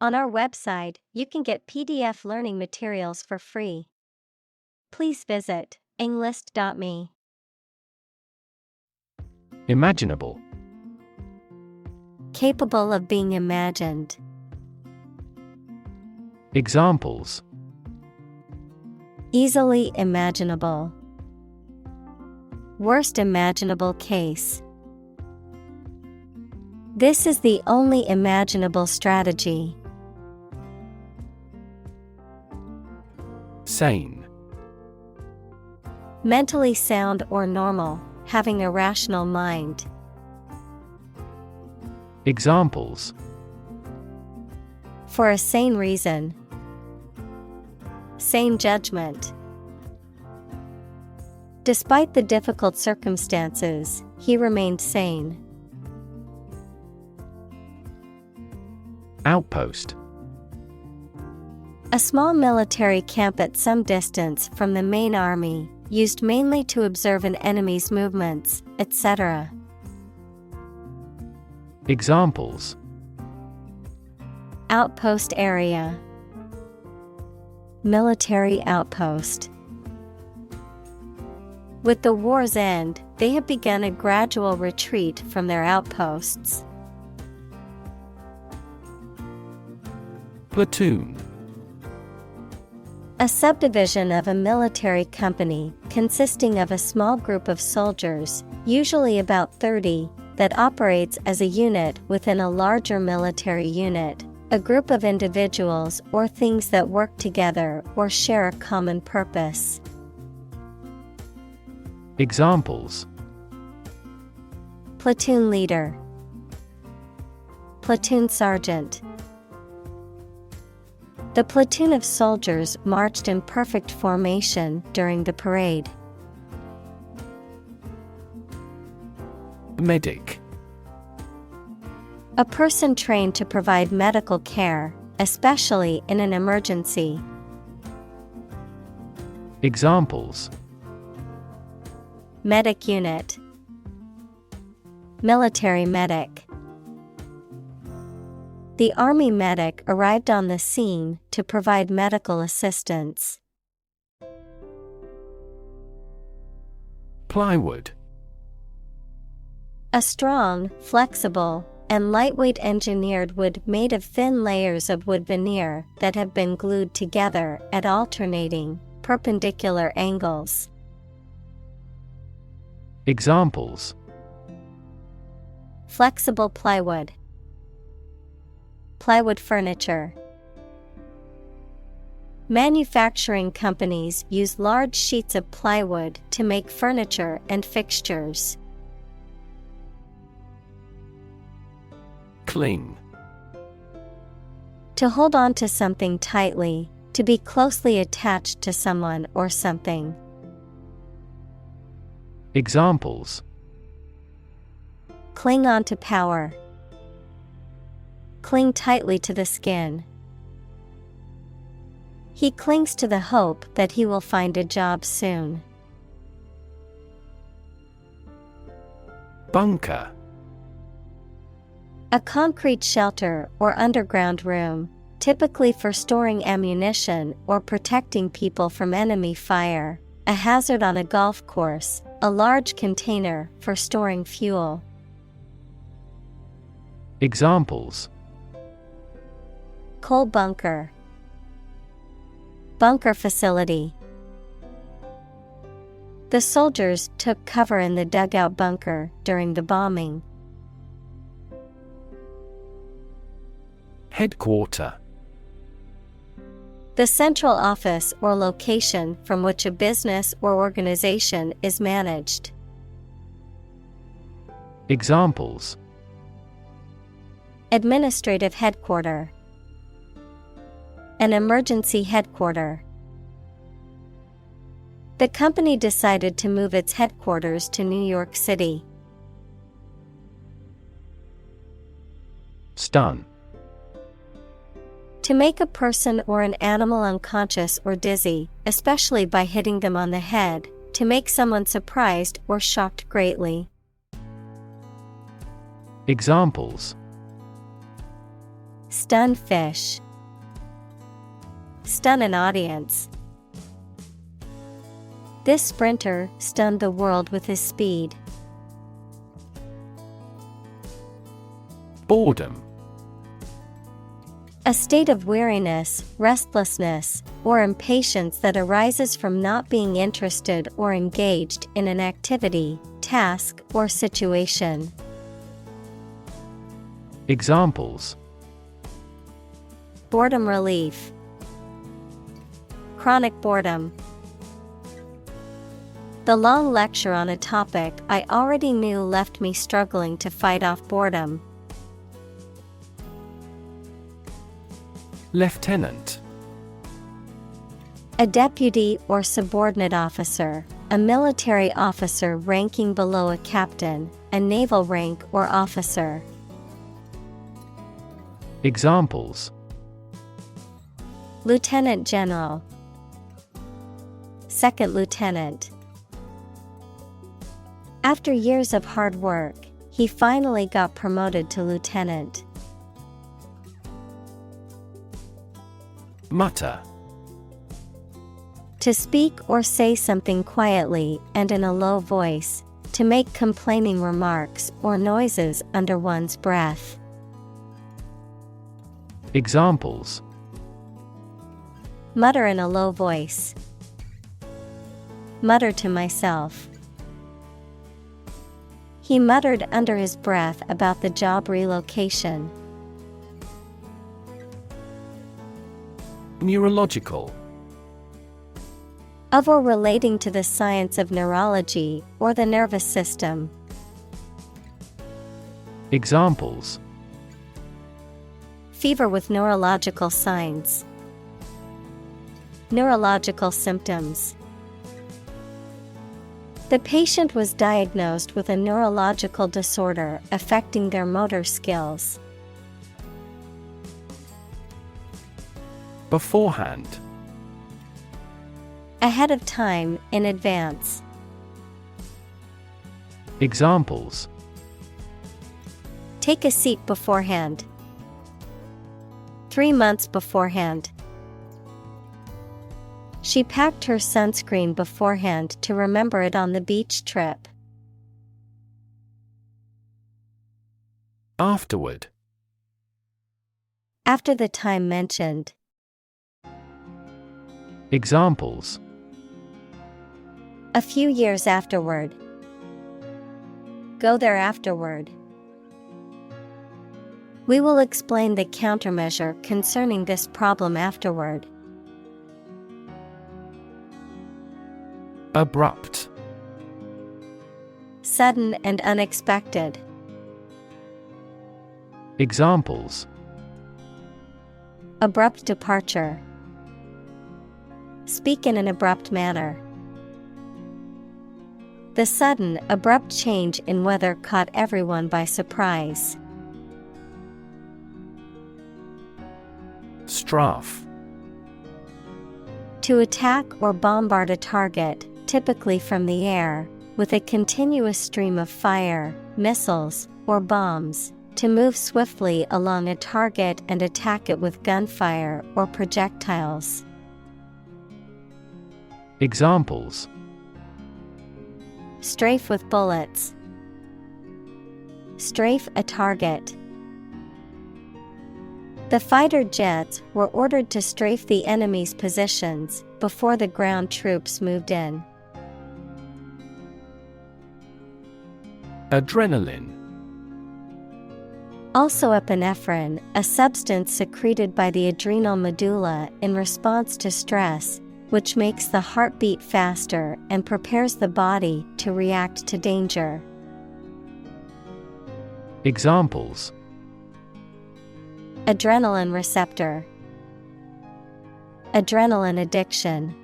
On our website, you can get PDF learning materials for free. Please visit englist.me. Imaginable. Capable of being imagined. Examples: Easily imaginable. Worst imaginable case. This is the only imaginable strategy. Sane. Mentally sound or normal, having a rational mind. Examples: For a sane reason. Sane judgment. Despite the difficult circumstances, he remained sane. Outpost. A small military camp at some distance from the main army, used mainly to observe an enemy's movements, etc. Examples: Outpost area. Military outpost. With the war's end, they have begun a gradual retreat from their outposts. Platoon. A subdivision of a military company consisting of a small group of soldiers, usually about 30, that operates as a unit within a larger military unit, a group of individuals or things that work together or share a common purpose. Examples: Platoon leader. Platoon sergeant. The platoon of soldiers marched in perfect formation during the parade. Medic. A person trained to provide medical care, especially in an emergency. Examples: Medic unit. Military medic. The army medic arrived on the scene to provide medical assistance. Plywood. A strong, flexible, and lightweight engineered wood made of thin layers of wood veneer that have been glued together at alternating, perpendicular angles. Examples: Flexible plywood. Plywood furniture. Manufacturing companies use large sheets of plywood to make furniture and fixtures. Cling. To hold on to something tightly, to be closely attached to someone or something. Examples: Cling on to power. Cling tightly to the skin. He clings to the hope that he will find a job soon. Bunker. A concrete shelter or underground room, typically for storing ammunition or protecting people from enemy fire, a hazard on a golf course, a large container for storing fuel. Examples: Coal bunker. Bunker facility. The soldiers took cover in the dugout bunker during the bombing. Headquarter. The central office or location from which a business or organization is managed. Examples: Administrative headquarter. An emergency headquarter. The company decided to move its headquarters to New York City. Stun. To make a person or an animal unconscious or dizzy, especially by hitting them on the head, to make someone surprised or shocked greatly. Examples: Stun fish. Stun an audience. This sprinter stunned the world with his speed. Boredom. A state of weariness, restlessness, or impatience that arises from not being interested or engaged in an activity, task, or situation. Examples: Boredom relief. Chronic boredom. The long lecture on a topic I already knew left me struggling to fight off boredom. Lieutenant. A deputy or subordinate officer, a military officer ranking below a captain, a naval rank or officer. Examples: Lieutenant general. Second lieutenant. After years of hard work, he finally got promoted to lieutenant. Mutter. To speak or say something quietly and in a low voice, to make complaining remarks or noises under one's breath. Examples: Mutter in a low voice. Mutter to myself. He muttered under his breath about the job relocation. Neurological. Of or relating to the science of neurology or the nervous system. Examples: Fever with neurological signs. Neurological symptoms. The patient was diagnosed with a neurological disorder affecting their motor skills. Beforehand. Ahead of time, in advance. Examples: Take a seat beforehand. 3 months beforehand. She packed her sunscreen beforehand to remember it on the beach trip. Afterward. After the time mentioned. Examples: A few years afterward. Go there afterward. We will explain the countermeasure concerning this problem afterward. Abrupt. Sudden and unexpected. Examples: Abrupt departure. Speak in an abrupt manner. The sudden, abrupt change in weather caught everyone by surprise. Strafe. To attack or bombard a target, typically from the air, with a continuous stream of fire, missiles, or bombs, to move swiftly along a target and attack it with gunfire or projectiles. Examples: Strafe with bullets. Strafe a target. The fighter jets were ordered to strafe the enemy's positions before the ground troops moved in. Adrenaline. Also epinephrine, a substance secreted by the adrenal medulla in response to stress, which makes the heart beat faster and prepares the body to react to danger. Examples: Adrenaline receptor. Adrenaline addiction.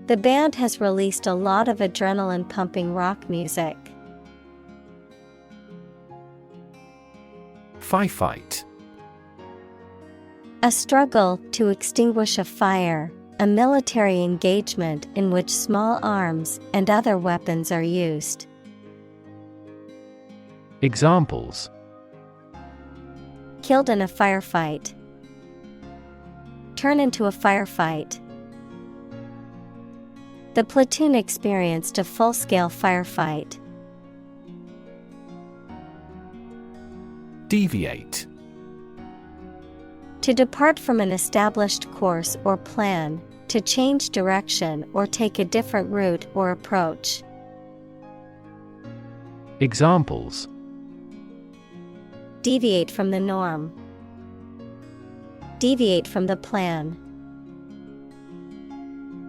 The band has released a lot of adrenaline-pumping rock music. Firefight. A struggle to extinguish a fire, a military engagement in which small arms and other weapons are used. Examples: Killed in a firefight. Turn into a firefight. The platoon experienced a full-scale firefight. Deviate. To depart from an established course or plan, to change direction or take a different route or approach. Examples: Deviate from the norm. Deviate from the plan.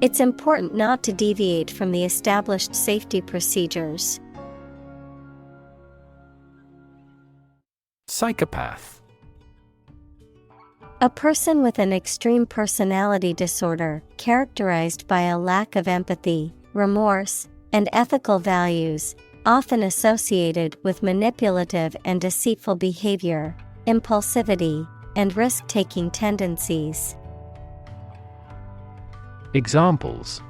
It's important not to deviate from the established safety procedures. Psychopath. A person with an extreme personality disorder characterized by a lack of empathy, remorse, and ethical values, often associated with manipulative and deceitful behavior, impulsivity, and risk-taking tendencies. Examples: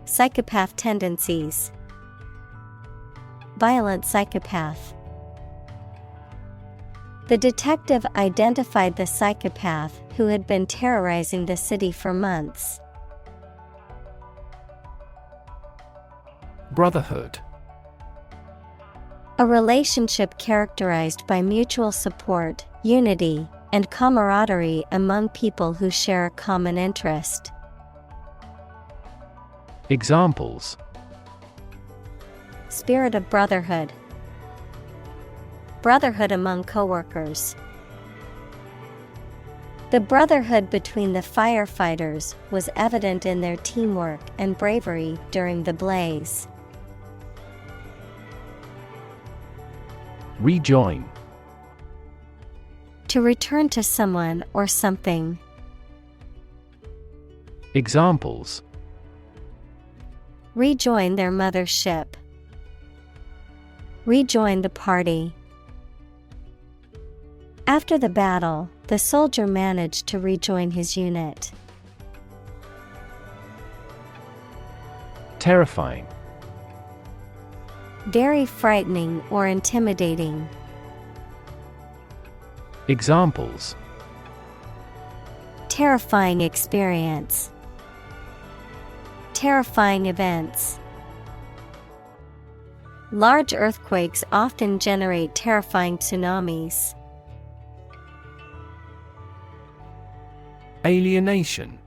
Psychopath tendencies. Violent psychopath. The detective identified the psychopath who had been terrorizing the city for months. Brotherhood. A relationship characterized by mutual support, unity, and camaraderie among people who share a common interest. Examples: Spirit of brotherhood. Brotherhood among coworkers. The brotherhood between the firefighters was evident in their teamwork and bravery during the blaze. Rejoin. To return to someone or something. Examples: Rejoin their mother's ship. Rejoin the party. After the battle, the soldier managed to rejoin his unit. Terrifying. Very frightening or intimidating. Examples: Terrifying experience. Terrifying events. Large earthquakes often generate terrifying tsunamis. Alienation.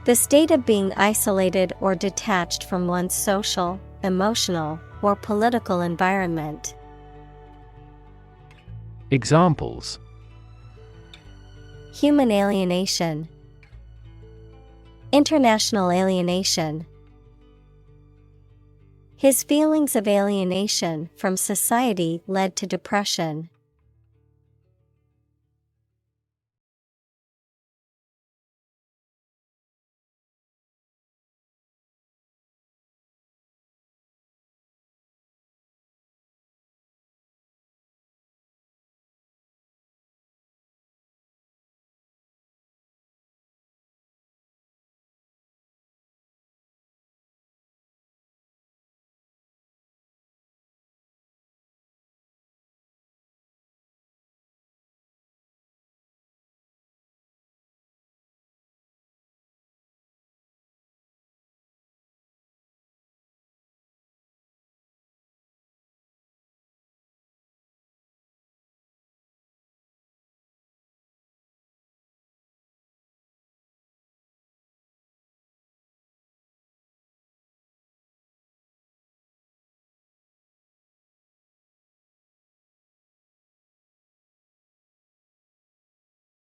The state of being isolated or detached from one's social, emotional, or political environment. Examples: Human alienation. International alienation. His feelings of alienation from society led to depression.